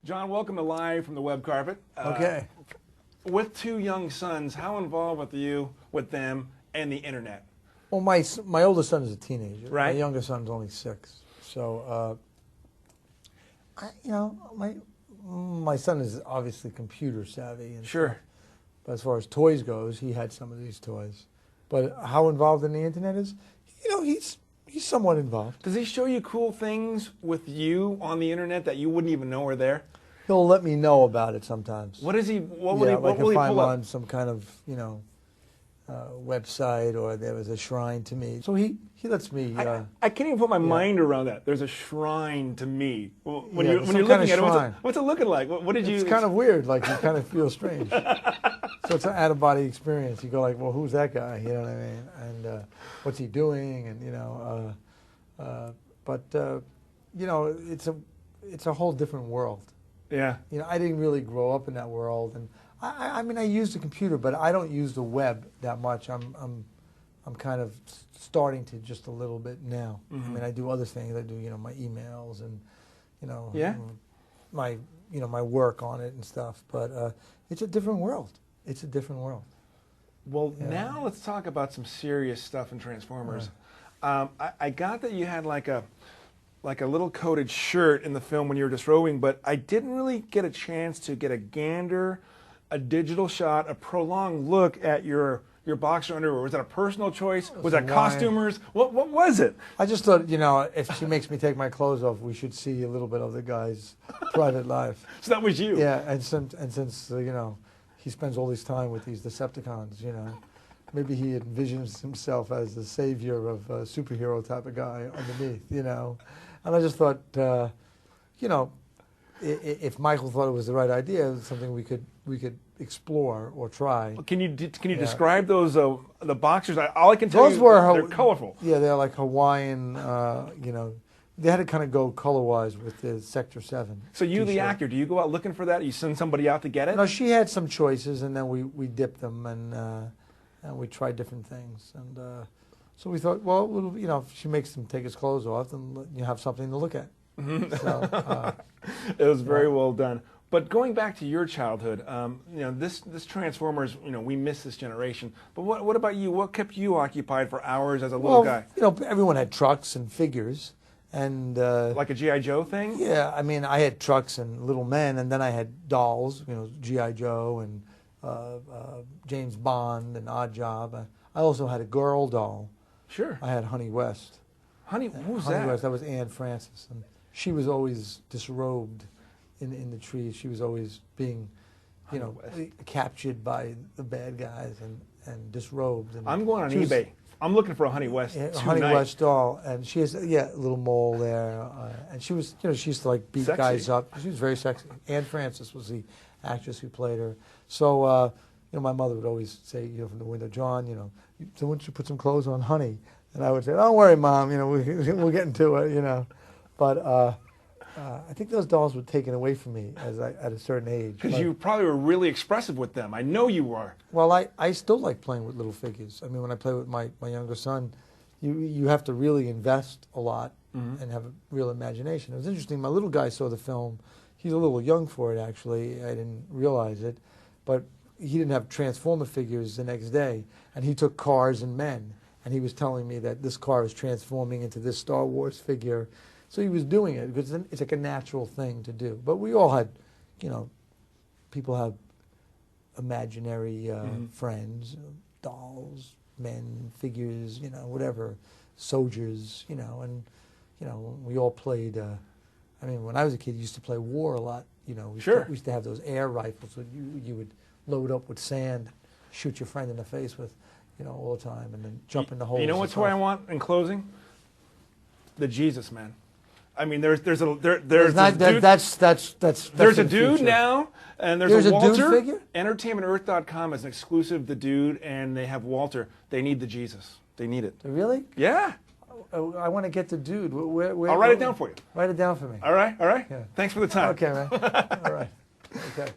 John, welcome to Live from the Web Carpet. Okay. With two young sons, how involved with you, with them, and the internet? Well, my oldest son is a teenager. Right. My youngest son's only 6. So, my son is obviously computer savvy. And Sure. stuff. But as far as toys goes, he had some of these toys. But how involved in the internet is, he's somewhat involved. Does he show you cool things with you on the internet that you wouldn't even know were there? He'll let me know about it sometimes. What is he? What yeah, will he? like What will if he I'm pull on up? some kind of website or there was a shrine to me. So he lets me. I can't even put my mind around that. There's a shrine to me. When Yeah, you're some looking kind of at it, shrine. what's it looking like? What did you? It's kind of weird. Like you kind of feel strange. So it's an out-of-body experience. You go like, well, who's that guy? You know what I mean? And what's he doing? And it's a whole different world. Yeah. I didn't really grow up in that world, and I mean, I used the computer, but I don't use the web that much. I'm kind of starting to just a little bit now. Mm-hmm. I mean, I do other things. I do my emails and Yeah. my work on it and stuff. But it's a different world. It's a different world. Well, now let's talk about some serious stuff in Transformers. I got that you had like a little coated shirt in the film when you were disrobing, but I didn't really get a chance to get a gander, a digital shot, a prolonged look at your boxer underwear. Was that a personal choice? Was that costumers? What was it? I just thought, if she makes me take my clothes off, we should see a little bit of the guy's private life. So that was you. Yeah, and since he spends all his time with these Decepticons, maybe he envisions himself as the savior of a superhero type of guy underneath, And I just thought, if Michael thought it was the right idea, it's something we could explore or try. Can you describe those the boxers? All I can tell Those you were they're colorful. Yeah, they're like Hawaiian. They had to kind of go color-wise with the Sector 7. So you, the actor, do you go out looking for that? You send somebody out to get it? No, she had some choices, and then we dipped them, and we tried different things, and so we thought, well, if she makes him take his clothes off, then you have something to look at. So, it was very well done. But going back to your childhood, this Transformers, we miss this generation. But what about you? What kept you occupied for hours as a little guy? Everyone had trucks and figures, and like a G.I. Joe thing? Yeah, I mean, I had trucks and little men, and then I had dolls, G.I. Joe and James Bond and Odd Job. I also had a girl doll. Sure. I had Honey West. Who's Honey that? West, that was Anne Francis, and she was always disrobed in the trees. She was always being, captured by the bad guys and disrobed. And I'm going on eBay. I'm looking for a Honey West tonight. Honey West doll, and she has a little mole there, and she was she used to like beat guys up. She was very sexy. Anne Francis was the actress who played her. So my mother would always say from the window, John, so why don't you put some clothes on Honey? And I would say, don't worry, Mom, we'll get into it, But I think those dolls were taken away from me at a certain age. Because you probably were really expressive with them. I know you were. Well, I still like playing with little figures. I mean, when I play with my younger son, you have to really invest a lot and have a real imagination. It was interesting. My little guy saw the film. He's a little young for it, actually. I didn't realize it. But he didn't have Transformer figures the next day. And he took cars and men. And he was telling me that this car is transforming into this Star Wars figure. So he was doing it because it's like a natural thing to do. But we all had, people have imaginary friends, dolls, men, figures, whatever, soldiers, and, we all played, I mean, when I was a kid, you used to play war a lot. We used to have those air rifles that you would load up with sand, shoot your friend in the face with, all the time, and then jump in the holes. You know what toy I want in closing? The Jesus Man. I mean, there's a dude now, and there's a Walter. Dude figure? EntertainmentEarth.com has an exclusive the dude, and they have Walter. They need the Jesus. They need it. Really? Yeah. I want to get the dude. Where, I'll write it down for you. Write it down for me. All right. Yeah. Thanks for the time. Okay, man. All right. Okay.